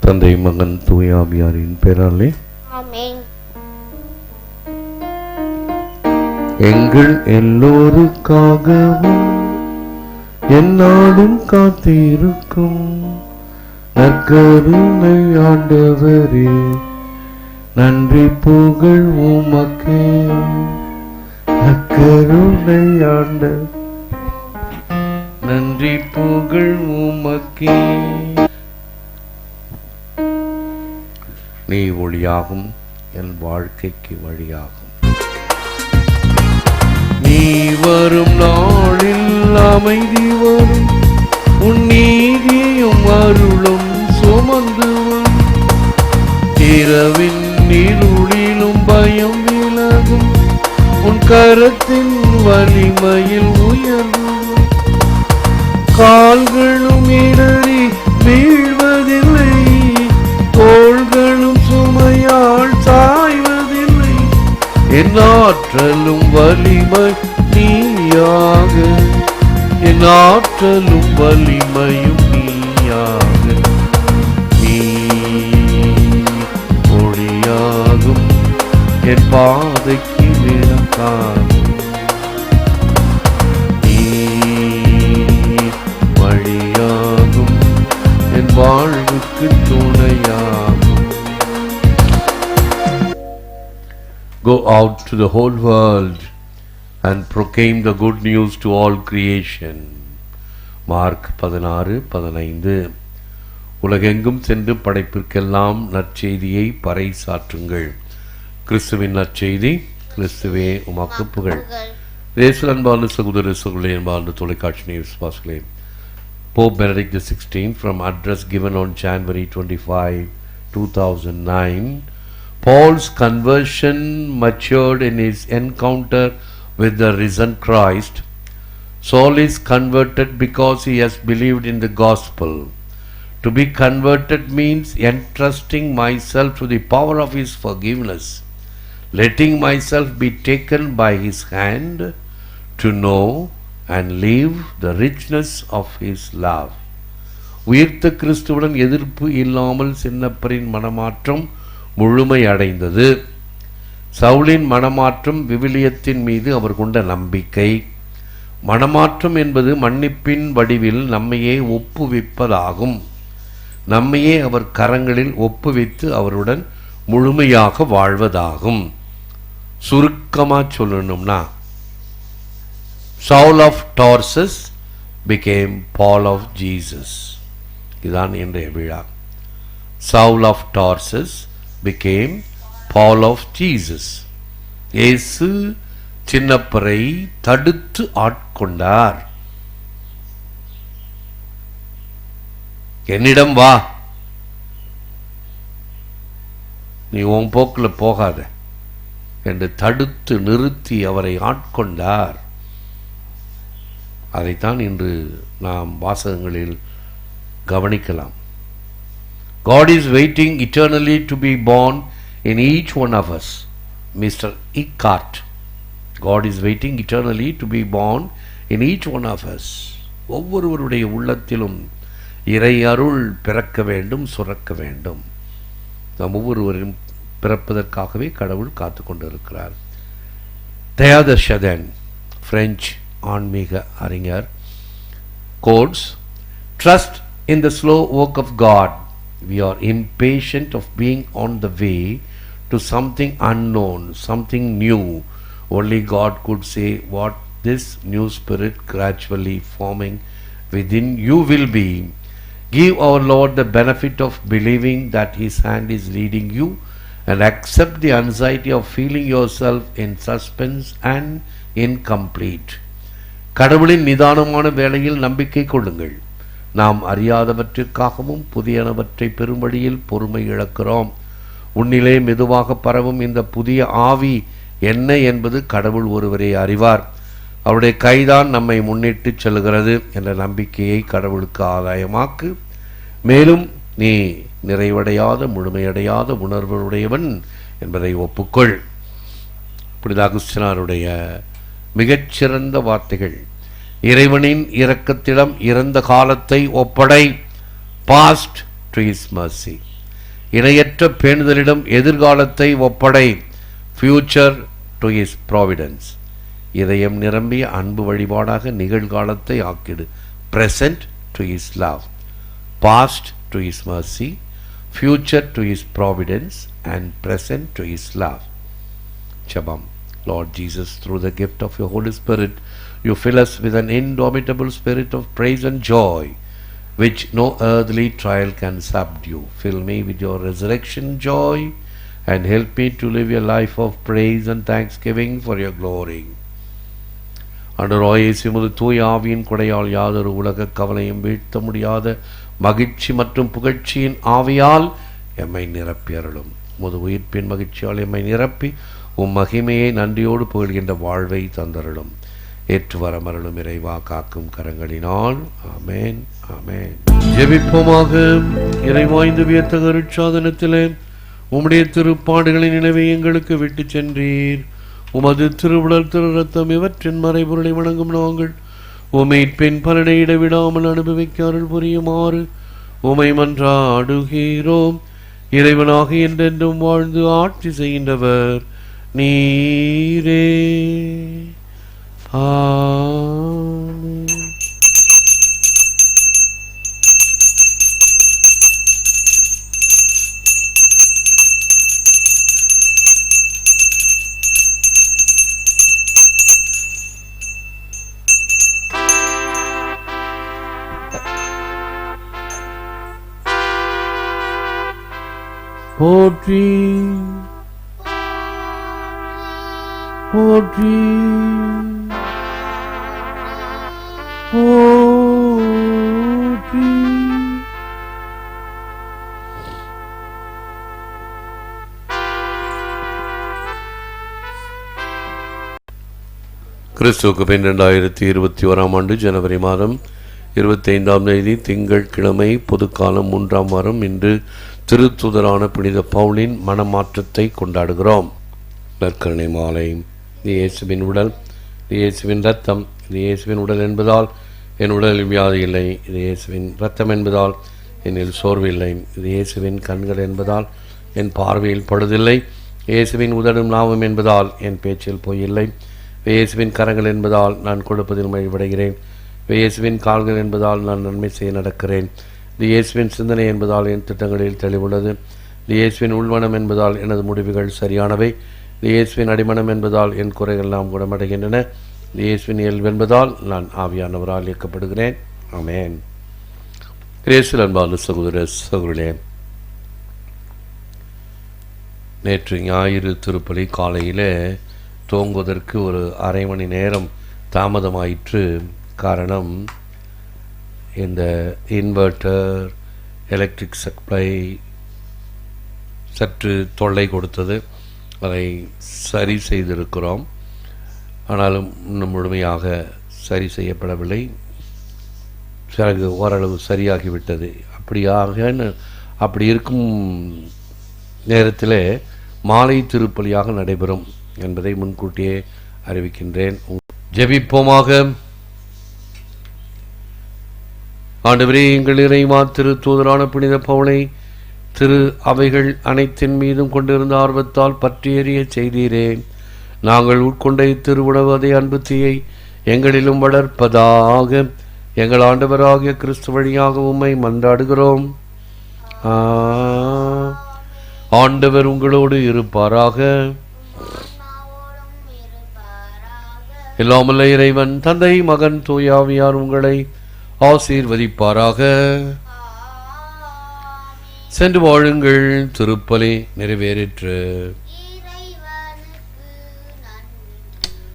தந்தை மகன் தூய ஆவியாரின் பெயராலே ஆமென். எங்கள் எல்லோருக்காகவும் எந்நாளும் காத்திருக்கும் நற்கருணை ஆண்டவரே, நன்றி புகழ் உமக்கே. நற்கருணை ஆண்டவர், நன்றி புகழ் உமக்கே. நீ ஒளியாகும், என் வாழ்க்கைக்கு வழியாகும். நீ வரும் நாளில் அமைதி வரும், உன் நீதியும் அருளும் சுமந்து வரும். இரவின் இருளிலும் பயம் விலகும், உன் கரத்தின் வலிமையில் உயர்வும். கால்களும் இடறி வீழ்வதில்லை, தோள்களும் சுமையால் சாய்வதில்லை. என் ஆற்றலும் வலிமை நீயாக, என் ஆற்றலும் வலிமையும் நீயாக. நீ ஒளியாகும், என் பாதைக்கு விளக்காகும். நீ வழியாகும், என் வாழ்வுக்கு துணையாகும். Go out to the whole world and proclaim the good news to all creation. Mark 16:15. உலகெங்கும் சென்று படைப்பிற்கெல்லாம் நற்செய்தியை பறைசாற்றுங்கள். கிறிஸ்துவின் நற்செய்தி. கிறிஸ்துவே உமக்கு புகழ். இயேசு அன்பார்ந்த சகோதர சகோதரி, அன்பார்ந்த தொலைக்காட்சி விசுவாசிகளே, Pope Benedict XVI, from address given on January 25, 2009, Paul's conversion matured in his encounter with the risen Christ. Saul is converted because he has believed in the gospel. To be converted means entrusting myself to the power of his forgiveness, letting myself be taken by his hand to know and live the richness of his love. உயிர்த்த கிறிஸ்துவுடன் எதிர்ப்பு இல்லாமல் சின்னப்பரின் மனமாற்றம் முழுமை அடைந்தது. சவுலின் மனமாற்றம் விவிலியத்தின் மீது அவர் கொண்ட நம்பிக்கை. மனமாற்றம் என்பது மன்னிப்பின் வடிவில் நம்மையே ஒப்புவிப்பதாகும். நம்மையே அவர் கரங்களில் ஒப்புவித்து அவருடன் முழுமையாக வாழ்வதாகும். சுருக்கமா சொல்லணும்னா, Saul of Tarsus became Paul of Jesus. இதுதான் இன்றைய விழா. Saul of Tarsus became Paul of Jesus. இயேசு சின்னப்பரை தடுத்து ஆட்கொண்டார். என்னிடம் வா, நீ உன் போக்கில் போகாத என்று தடுத்து நிறுத்தி அவரை ஆட்கொண்டார். அதைத்தான் இன்று நாம் வாசகங்களில் கவனிக்கலாம். God is waiting eternally to be born in each one of us. Mr. Eckhart. God is waiting eternally to be born in each one of us. ஒவ்வொருவருடைய உள்ளத்திலும் இறை அருள் பிறக்க வேண்டும், சுரக்க வேண்டும். நாம் ஒவ்வொருவரும் பிறப்பதற்காகவே கடவுள் காத்து கொண்டிருக்கிறார். தயாதர் ஷதன், பிரெஞ்சு ஆன்மீக அறிஞர், quotes, "Trust in the slow work of God. We are impatient of being on the way to something unknown, something new. Only God could say what this new spirit gradually forming within you will be. Give our Lord the benefit of believing that His hand is leading you, and accept the anxiety of feeling yourself in suspense and incomplete." கடவுளின் நிதானமான வேளையில் நம்பிக்கை கொள்ளுங்கள். நாம் அறியாதவற்றிற்காகவும் புதியனவற்றை பெரும்படியில் பொறுமை இழக்கிறோம். உன்னிலே மெதுவாக பரவும் இந்த புதிய ஆவி என்ன என்பது கடவுள் ஒருவரே அறிவார். அவருடைய கைதான் நம்மை முன்னிட்டு செல்கிறது என்ற நம்பிக்கையை கடவுளுக்கு ஆதாயமாக்கு. மேலும் நீ நிறைவடையாத முழுமையடையாத உணர்வுடையவன் என்பதை ஒப்புக்கொள். புனித அகுஸ்தினாருடைய மிகச்சிறந்த வார்த்தைகள். இறைவனின் இரக்கத்திடம் இறந்த காலத்தை ஒப்படை, பாஸ்ட் டு ஹிஸ் மர்சி. இணையற்ற பேணுதலிடம் எதிர்காலத்தை ஒப்படை. Future to his providence. இதயம் நிரம்பிய அன்பு வழிபாடாக நிகழ்காலத்தை ஆக்கிடு. Present to his love, past to his mercy, future to his providence and present to his love. ஜெபம். Lord Jesus, through the gift of your Holy Spirit, you fill us with an indomitable spirit of praise and joy, which no earthly trial can subdue. Fill me with your resurrection joy and help me to live a life of praise and thanksgiving for your glory. ஆண்டவராகிய இயேசு உமது தூய ஆவியின் கொடையால் யாதொரு உலக கவலையும் வீழ்த்த முடியாத மகிழ்ச்சி மற்றும் புகழ்ச்சியின் ஆவியால் எம்மை நிரப்பி அருளும். உமது உயிர்ப்பின் மகிழ்ச்சியால் எம்மை நிரப்பி மகிமையை நன்றியோடு புகழ்கின்ற வாழ்வை தந்தருளும். ஏற்று வரமருளும் இறைவா காக்கும் கரங்களினால். ஆமேன், ஆமேன். ஜெபிப்போமாக. இறைவா, இந்த வியத்தகு அருட்சாதனத்திலே உம்முடைய திருப்பாடுகளின் நினைவை எங்களுக்கு விட்டு சென்றீர். உமது திருவுடல் திரு ரத்தம் இவற்றின் மறைபொருளை வணங்கும் நாங்கள் உமைப்பின் பலனை இடைவிடாமல் அனுபவிக்க அருள் புரியுமாறு உமை மன்றாடுகிறோம். இறைவனாக என்றென்றும் வாழ்ந்து ஆட்சி செய்கின்றவர் நீரே. ஆமென். போற்றி போற்றி போற்றி. கிறிஸ்துவுக்கு பின் 2021 ஜனவரி மாதம் 25ஆம் தேதி திங்கள் கிழமை பொதுக்காலம் 3ஆம் வாரம். இன்று திருத்துதரான புனித பவுலின் மனமாற்றத்தை கொண்டாடுகிறோம். நற்கருணை மாலை. இது இயேசுவின் உடல், இது இயேசுவின் இரத்தம். இது இயேசுவின் உடல் என்பதால் என் உடலில் வியாதி இல்லை. இது இயேசுவின் இரத்தம் என்பதால் என்னில் சோர்வில்லை. இது இயேசுவின் கண்கள் என்பதால் என் பார்வையில் படுதில்லை. இயேசுவின் உதடும் நாவும் என்பதால் என் பேச்சில் பொய்யில்லை. இயேசுவின் கரங்கள் என்பதால் நான் கொடுப்பதில் மகிழ்வடைகிறேன். இயேசுவின் கால்கள் என்பதால் நான் நன்மை செய்ய நடக்கிறேன். இது இயேசுவின் சிந்தனை என்பதால் என் திட்டங்களில் தெளிவுள்ளது. இது இயேசுவின் உள்மனம் என்பதால் எனது முடிவுகள் சரியானவை. இது இயேசுவின் அடிமனம் என்பதால் என் குறைகள் எல்லாம் குணமடைகின்றன. இது இயேசுவின் இயல்பு என்பதால் நான் ஆவியானவரால் இயக்கப்படுகிறேன். ஆமென். இயேசுவில் அன்பார்ந்த சகோதர சகோதரிகளே, நேற்று ஞாயிறு திருப்பலி காலையில் தூங்குவதற்கு ஒரு அரை மணி நேரம் தாமதமாயிற்று. காரணம், இந்த இன்வெர்ட்டர் எலக்ட்ரிக் சப்ளை சற்று தொல்லை கொடுத்தது. அதை சரி செய்திருக்கிறோம். ஆனாலும் இன்னும் முழுமையாக சரி செய்யப்படவில்லை. சிறகு ஓரளவு சரியாகிவிட்டது. அப்படி இருக்கும் நேரத்தில் மாலை திருப்பலியாக நடைபெறும் என்பதை முன்கூட்டியே அறிவிக்கின்றேன். ஜெபிப்போமாக. ஆண்டவரே, எங்கள் இறைவா, திரு தூதரான புனித பவுலை திரு அவைகள் அனைத்தின் மீதும் கொண்டிருந்த ஆர்வத்தால் பற்றி எறிய செய்தீரே. நாங்கள் உட்கொண்ட இத்திருவுணவு அதே அன்பு தீயை எங்களிலும் வளர்ப்பதாக எங்கள் ஆண்டவராகிய கிறிஸ்து வழியாக உம்மை மன்றாடுகிறோம். ஆண்டவர் உங்களோடு இருப்பாராக. எல்லாமல்ல இறைவன் தந்தை, மகன், தூயாவியார் உங்களை ஆசீர்வதிப்பாராக. சென்று வாழுங்கள். திருப்பலி நிறைவேறிற்று.